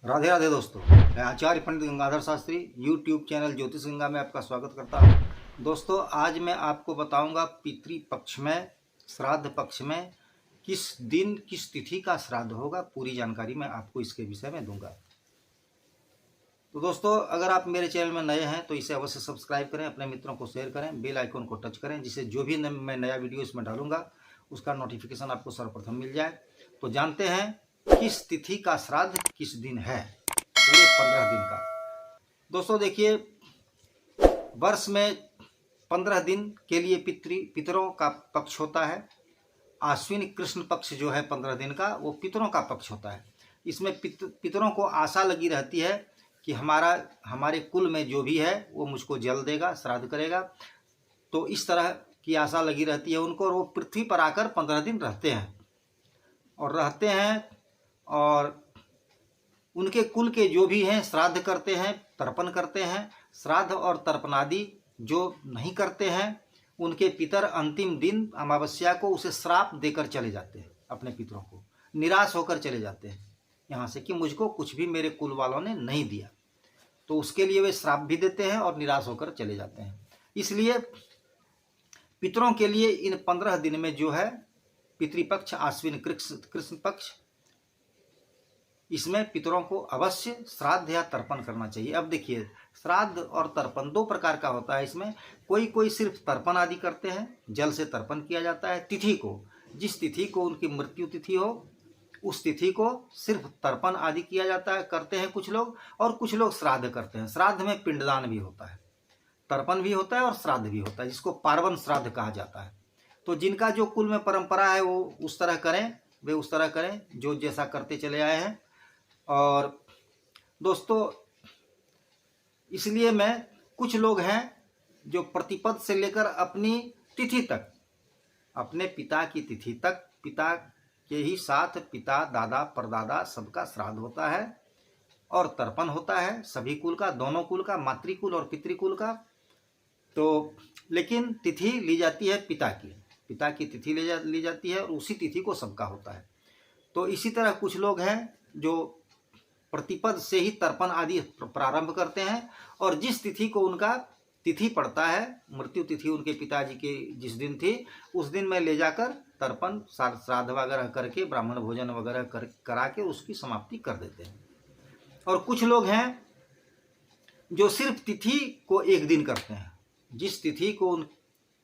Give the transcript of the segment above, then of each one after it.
राधे राधे दोस्तों, मैं आचार्य पंडित Gangadhar Shastri YouTube channel ज्योतिष गंगा में आपका स्वागत करता हूं। दोस्तों, आज मैं आपको बताऊंगा पितृ पक्ष में, श्राद्ध पक्ष में किस दिन किस तिथि का श्राद्ध होगा। पूरी जानकारी मैं आपको इसके विषय में दूंगा। तो दोस्तों, अगर आप मेरे चैनल में नए हैं तो इसे अवश्य सब्सक्राइब करें, अपने मित्रों को शेयर करें, बेल आइकन को टच करें, जिससे जो भी मैं नया वीडियो इसमें डालूंगा उसका नोटिफिकेशन आपको सर्वप्रथम मिल जाए। तो जानते हैं किस तिथि का श्राद्ध किस दिन है, पूरे 15 दिन का। दोस्तों देखिए, वर्ष में 15 दिन के लिए पितरों का पक्ष होता है। आश्विन कृष्ण पक्ष जो है 15 दिन का, वो पितरों का पक्ष होता है। इसमें पितरों को आशा लगी रहती है कि हमारे कुल में जो भी है वो मुझको जल देगा, श्राद्ध करेगा। तो इस तरह की आशा लगी रहती है उनको, और वो पृथ्वी पर आकर 15 दिन रहते हैं और उनके कुल के जो भी हैं श्राद्ध करते हैं, तर्पण करते हैं। श्राद्ध और तर्पण आदि जो नहीं करते हैं, उनके पितर अंतिम दिन अमावस्या को उसे श्राप देकर चले जाते हैं। अपने पितरों को निराश होकर चले जाते हैं यहाँ से कि मुझको कुछ भी मेरे कुल वालों ने नहीं दिया। तो उसके लिए वे श्राप भी देते हैं और निराश होकर चले जाते हैं। इसलिए पितरों के लिए इन 15 दिन में जो है पितृपक्ष, आश्विन कृष्ण पक्ष, इसमें पितरों को अवश्य श्राद्ध या तर्पण करना चाहिए। अब देखिए, श्राद्ध और तर्पण दो प्रकार का होता है। इसमें कोई सिर्फ तर्पण आदि करते हैं, जल से तर्पण किया जाता है। तिथि को, जिस तिथि को उनकी मृत्यु तिथि हो उस तिथि को सिर्फ तर्पण आदि किया जाता है, करते हैं कुछ लोग। और कुछ लोग श्राद्ध करते हैं। श्राद्ध में पिंडदान भी होता है, तर्पण भी होता है और श्राद्ध भी होता है, जिसको पार्वन श्राद्ध कहा जाता है। तो जिनका जो कुल में परंपरा है वो उस तरह करें, वे उस तरह करें जो जैसा करते चले आए हैं। और दोस्तों, इसलिए कुछ लोग हैं जो प्रतिपद से लेकर अपनी तिथि तक, अपने पिता की तिथि तक, पिता के ही साथ पिता, दादा, परदादा सबका श्राद्ध होता है और तर्पण होता है। सभी कुल का, दोनों कुल का, मातृकुल और पितृकुल का। तो लेकिन तिथि ली जाती है पिता की तिथि ली जाती है और उसी तिथि को सबका होता है। तो इसी तरह कुछ लोग हैं जो प्रतिपद से ही तर्पण आदि प्रारंभ करते हैं, और जिस तिथि को उनका तिथि पड़ता है, मृत्यु तिथि उनके पिताजी के जिस दिन थी, उस दिन में ले जाकर तर्पण, श्राद्ध वगैरह करके, ब्राह्मण भोजन वगैरह करा के उसकी समाप्ति कर देते हैं। और कुछ लोग हैं जो सिर्फ तिथि को एक दिन करते हैं। जिस तिथि को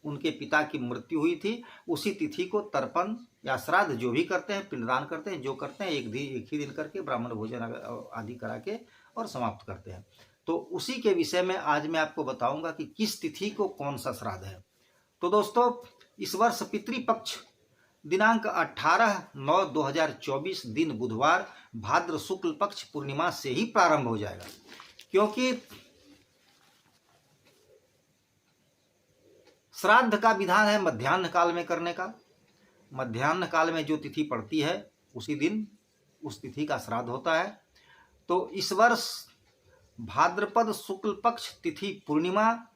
उनके पिता की मृत्यु हुई थी, उसी तिथि को तर्पण या श्राद्ध जो भी करते हैं, पिंडदान करते हैं, जो करते हैं एक ही दिन करके ब्राह्मण भोजन आदि करा के और समाप्त करते हैं। तो उसी के विषय में आज मैं आपको बताऊंगा कि किस तिथि को कौन सा श्राद्ध है। तो दोस्तों, इस वर्ष पितृपक्ष दिनांक 18/9/2024 दिन बुधवार, भाद्र शुक्ल पक्ष पूर्णिमा से ही प्रारंभ हो जाएगा। क्योंकि श्राद्ध का विधान है मध्याह्न काल में करने का। मध्याह्न काल में जो तिथि पड़ती है उसी दिन उस तिथि का श्राद्ध होता है। तो इस वर्ष भाद्रपद शुक्ल पक्ष तिथि पूर्णिमा,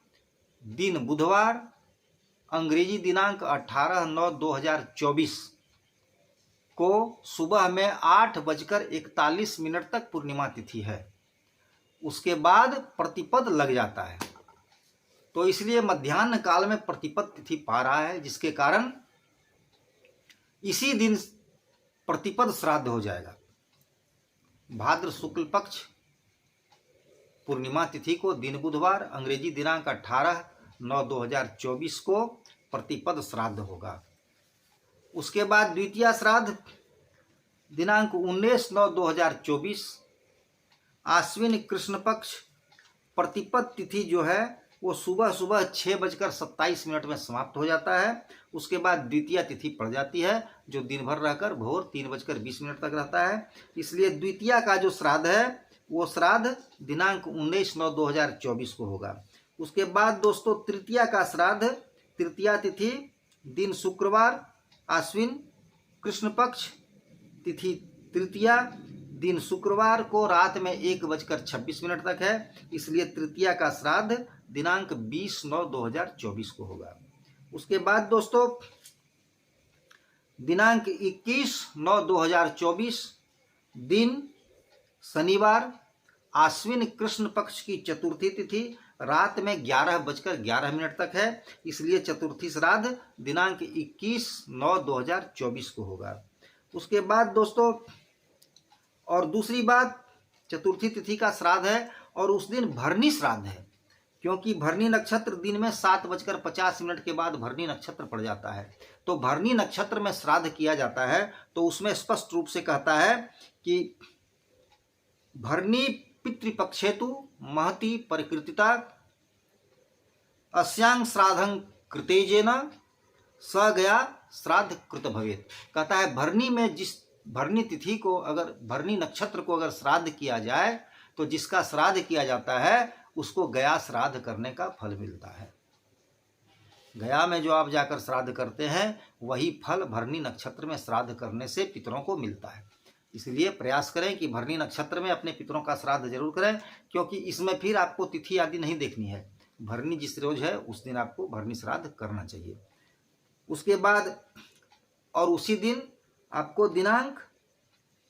दिन बुधवार, अंग्रेजी दिनांक 18/9/2024 को सुबह में 8:41 तक पूर्णिमा तिथि है। उसके बाद प्रतिपद लग जाता है। तो इसलिए मध्याह्न काल में प्रतिपद तिथि पा रहा है, जिसके कारण इसी दिन प्रतिपद श्राद्ध हो जाएगा। भाद्र शुक्ल पक्ष पूर्णिमा तिथि को दिन बुधवार, अंग्रेजी दिनांक 18/9/2024 को प्रतिपद श्राद्ध होगा। उसके बाद द्वितीय श्राद्ध दिनांक 19/9/2024, आश्विन कृष्ण पक्ष प्रतिपद तिथि जो है वो सुबह 6:27 में समाप्त हो जाता है। उसके बाद द्वितीय तिथि पड़ जाती है, जो दिन भर रहकर भोर 3:20 तक रहता है। इसलिए द्वितीय का जो श्राद्ध है वो श्राद्ध दिनांक 19/9/2024 को होगा। उसके बाद दोस्तों, तृतीया का श्राद्ध, तृतीया तिथि दिन शुक्रवार, आश्विन कृष्ण पक्ष तिथि तृतीया दिन शुक्रवार को रात में 1:26 तक है। इसलिए तृतीया का श्राद्ध दिनांक 20/9/2024 को होगा। उसके बाद दोस्तों, दिनांक 21/9/2024 दिन शनिवार आश्विन कृष्ण पक्ष की चतुर्थी तिथि रात में 11:11 तक है, इसलिए चतुर्थी श्राद्ध दिनांक 21/9/2024 को होगा। उसके बाद दोस्तों और दूसरी बात, चतुर्थी तिथि का श्राद्ध है और उस दिन भरनी श्राद्ध है, क्योंकि भरनी नक्षत्र दिन में 7:50 के बाद भरनी नक्षत्र पड़ जाता है। तो भरनी नक्षत्र में श्राद्ध किया जाता है, तो उसमें स्पष्ट रूप से कहता है कि भरनी पितृपक्षेतु महति परिकृतिता अस्यांग श्राद्धं कृतेजेन स गया श्राद्ध कृत भवेत। कहता है भरनी में जिस भरनी तिथि को अगर भरनी नक्षत्र को अगर श्राद्ध किया जाए तो जिसका श्राद्ध किया जाता है उसको गया श्राद्ध करने का फल मिलता है। गया में जो आप जाकर श्राद्ध करते हैं वही फल भरनी नक्षत्र में श्राद्ध करने से पितरों को मिलता है। इसलिए प्रयास करें कि भरनी नक्षत्र में अपने पितरों का श्राद्ध जरूर करें, क्योंकि इसमें फिर आपको तिथि आदि नहीं देखनी है। भरनी जिस रोज है उस दिन आपको भरनी श्राद्ध करना चाहिए। उसके बाद और उसी दिन आपको दिनांक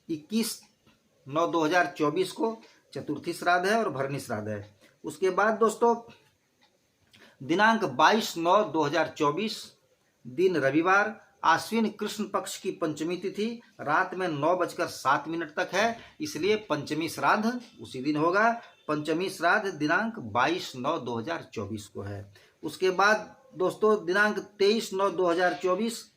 21/9/2024 को चतुर्थी श्राद्ध है और भरनी श्राद्ध है। उसके बाद दोस्तों दिनांक 22/9/2024 दिन रविवार आश्विन कृष्ण पक्ष की पंचमी तिथि रात में 9:07 तक है, इसलिए पंचमी श्राद्ध उसी दिन होगा। पंचमी श्राद्ध दिनांक 22/9/2024 को है। उसके बाद दोस्तों दिनांक 23/9/2024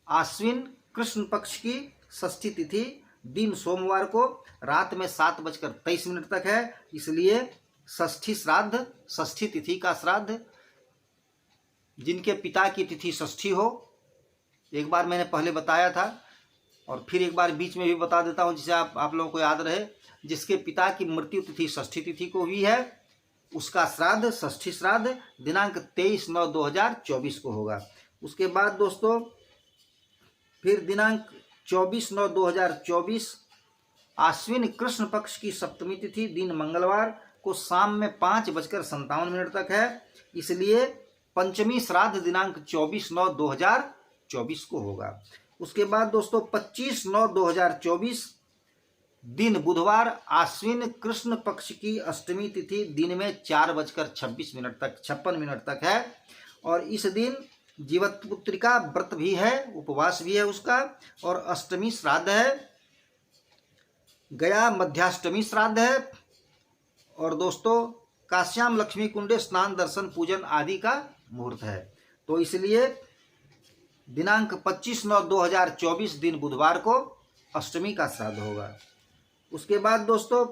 आश्विन कृष्ण पक्ष की षष्ठी तिथि दिन सोमवार को रात में 7:23 तक है, इसलिए षष्ठी श्राद्ध षष्ठी तिथि का श्राद्ध जिनके पिता की तिथि षष्ठी हो, एक बार मैंने पहले बताया था और फिर एक बार बीच में भी बता देता हूं जिसे आप लोगों को याद रहे। जिसके पिता की मृत्यु तिथि षष्ठी तिथि को हुई है उसका श्राद्ध षष्ठी श्राद्ध दिनांक 23/9/2024 को होगा। उसके बाद दोस्तों फिर दिनांक 24/9/2024 आश्विन कृष्ण पक्ष की सप्तमी तिथि दिन मंगलवार को शाम में 5:57 तक है, इसलिए पंचमी श्राद्ध दिनांक 24/9/2024 को होगा। उसके बाद दोस्तों 25/9/2024 दिन बुधवार आश्विन कृष्ण पक्ष की अष्टमी तिथि दिन में 4:56 तक है और इस दिन जीवत्पुत्रिका व्रत भी है, उपवास भी है उसका, और अष्टमी श्राद्ध है, गया मध्याष्टमी श्राद्ध है और दोस्तों काश्याम लक्ष्मी कुंडे स्नान दर्शन पूजन आदि का मुहूर्त है। तो इसलिए दिनांक 25/9/2024 दिन बुधवार को अष्टमी का श्राद्ध होगा। उसके बाद दोस्तों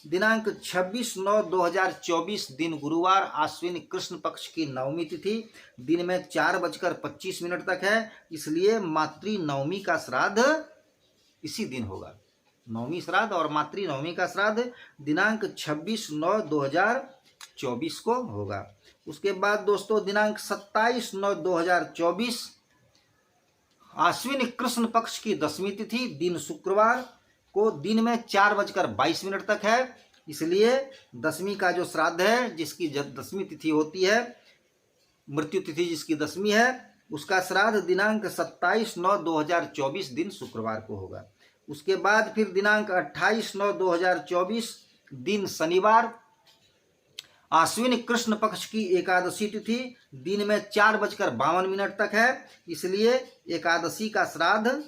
दिनांक 26/9/2024 दिन गुरुवार आश्विन कृष्ण पक्ष की नवमी तिथि दिन में 4:25 तक है, इसलिए मातृ नवमी का श्राद्ध इसी दिन होगा। नवमी श्राद्ध और मातृ नवमी का श्राद्ध दिनांक 26/9/2024 को होगा। उसके बाद दोस्तों दिनांक 27/9/2024 आश्विन कृष्ण पक्ष की दसवीं तिथि दिन शुक्रवार को दिन में 4:22 तक है, इसलिए दसवीं का जो श्राद्ध है जिसकी दसवीं तिथि होती है, मृत्यु तिथि जिसकी दसवीं है, उसका श्राद्ध दिनांक 27/9/2024 दिन शुक्रवार को होगा। उसके बाद फिर दिनांक 28/9/2024 दिन शनिवार आश्विन कृष्ण पक्ष की एकादशी तिथि दिन में 4:52 तक है, इसलिए एकादशी का श्राद्ध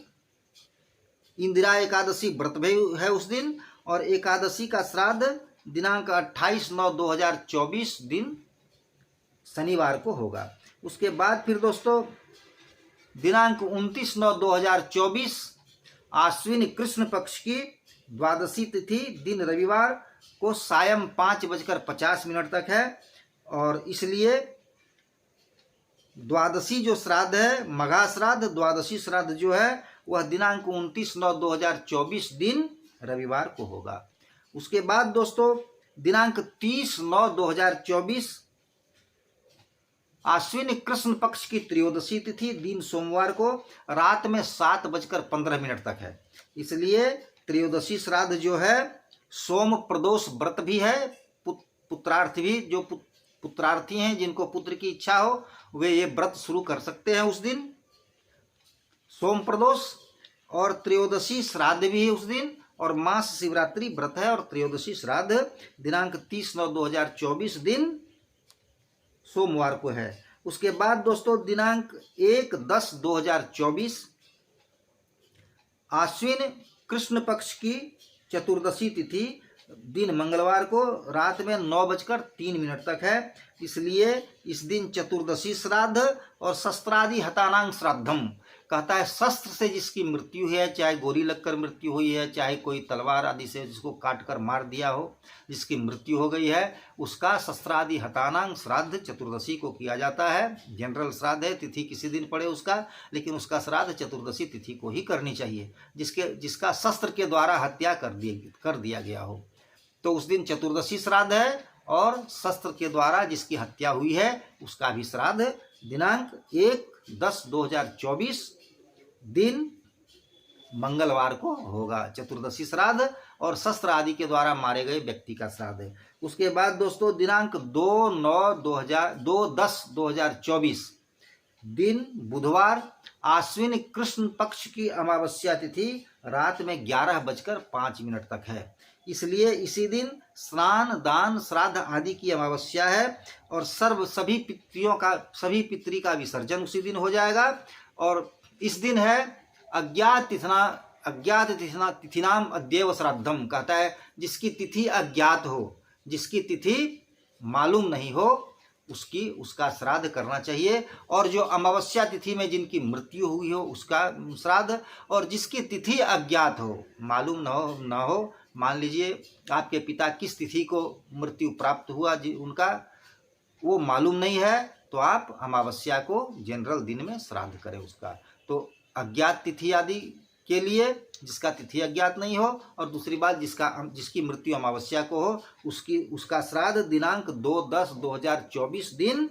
इंदिरा एकादशी व्रत भी है उस दिन, और एकादशी का श्राद्ध दिनांक 28/9/2024 दिन शनिवार को होगा। उसके बाद फिर दोस्तों दिनांक 29/9/2024 आश्विन कृष्ण पक्ष की द्वादशी तिथि दिन रविवार को सायं 5:50 तक है, और इसलिए द्वादशी जो श्राद्ध है मघा श्राद्ध द्वादशी श्राद्ध जो है वह दिनांक 29/9/2024 दिन रविवार को होगा। उसके बाद दोस्तों दिनांक 30/9/2024 आश्विन कृष्ण पक्ष की त्रयोदशी तिथि दिन सोमवार को रात में 7:15 तक है, इसलिए त्रयोदशी श्राद्ध जो है सोम प्रदोष व्रत भी है, पुत्रार्थी भी जो पुत्रार्थी हैं जिनको पुत्र की इच्छा हो वे ये व्रत शुरू कर सकते हैं उस दिन। सोम प्रदोष और त्रयोदशी श्राद्ध भी है उस दिन, और मास शिवरात्रि व्रत है और त्रयोदशी श्राद्ध दिनांक 30/9/2024 दिन सोमवार को है। उसके बाद दोस्तों दिनांक 1/10/2024 आश्विन कृष्ण पक्ष की चतुर्दशी तिथि दिन मंगलवार को रात में 9:03 तक है। इसलिए इस दिन चतुर्दशी श्राद्ध और शस्त्रादि हतानांग श्राद्धम कहता है, शस्त्र से जिसकी मृत्यु है, चाहे गोली लगकर मृत्यु हुई है, चाहे कोई तलवार आदि से जिसको काट कर मार दिया हो, जिसकी मृत्यु हो गई है, उसका शस्त्रादि हतानांग श्राद्ध चतुर्दशी को किया जाता है। जनरल श्राद्ध है, तिथि किसी दिन पड़े उसका, लेकिन उसका श्राद्ध चतुर्दशी तिथि को ही करनी चाहिए, जिसका शस्त्र के द्वारा हत्या कर दिया गया हो। तो उस दिन चतुर्दशी श्राद्ध है और शस्त्र के द्वारा जिसकी हत्या हुई है उसका भी श्राद्ध दिनांक 1/10/2024 दिन मंगलवार को होगा। चतुर्दशी श्राद्ध और शस्त्र आदि के द्वारा मारे गए व्यक्ति का श्राद्ध है। उसके बाद दोस्तों दिनांक 2/10/2024 दिन बुधवार आश्विन कृष्ण पक्ष की अमावस्या तिथि रात में 11:05 तक है। इसलिए इसी दिन स्नान दान श्राद्ध आदि की अमावस्या है और सभी पितरी का विसर्जन उसी दिन हो जाएगा। और इस दिन है अज्ञात तिथिनाम अद्येव श्राद्धम कहता है, जिसकी तिथि अज्ञात हो, जिसकी तिथि मालूम नहीं हो, उसका श्राद्ध करना चाहिए। और जो अमावस्या तिथि में जिनकी मृत्यु हुई हो उसका श्राद्ध, और जिसकी तिथि अज्ञात हो, मालूम न हो, मान लीजिए आपके पिता किस तिथि को मृत्यु प्राप्त हुआ उनका वो मालूम नहीं है, तो आप अमावस्या को जनरल दिन में श्राद्ध करें उसका। तो अज्ञात तिथि आदि के लिए जिसका तिथि अज्ञात नहीं हो, और दूसरी बात जिसकी मृत्यु अमावस्या को हो उसका श्राद्ध दिनांक 2/10/2024 दिन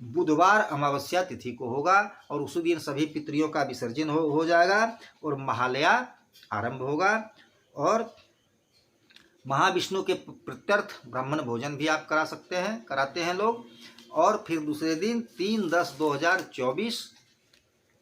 बुधवार अमावस्या तिथि को होगा। और उसी दिन सभी पितरियों का विसर्जन हो जाएगा और महालया आरंभ होगा। और महाविष्णु के प्रत्यर्थ ब्राह्मण भोजन भी आप कराते हैं लोग। और फिर दूसरे दिन 3/10/2024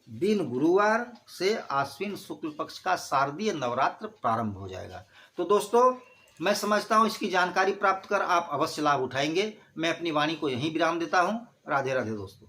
दिन गुरुवार से आश्विन शुक्ल पक्ष का शारदीय नवरात्र प्रारंभ हो जाएगा। तो दोस्तों मैं समझता हूँ इसकी जानकारी प्राप्त कर आप अवश्य लाभ उठाएंगे। मैं अपनी वाणी को यहीं विराम देता हूँ। राधे राधे दोस्तों।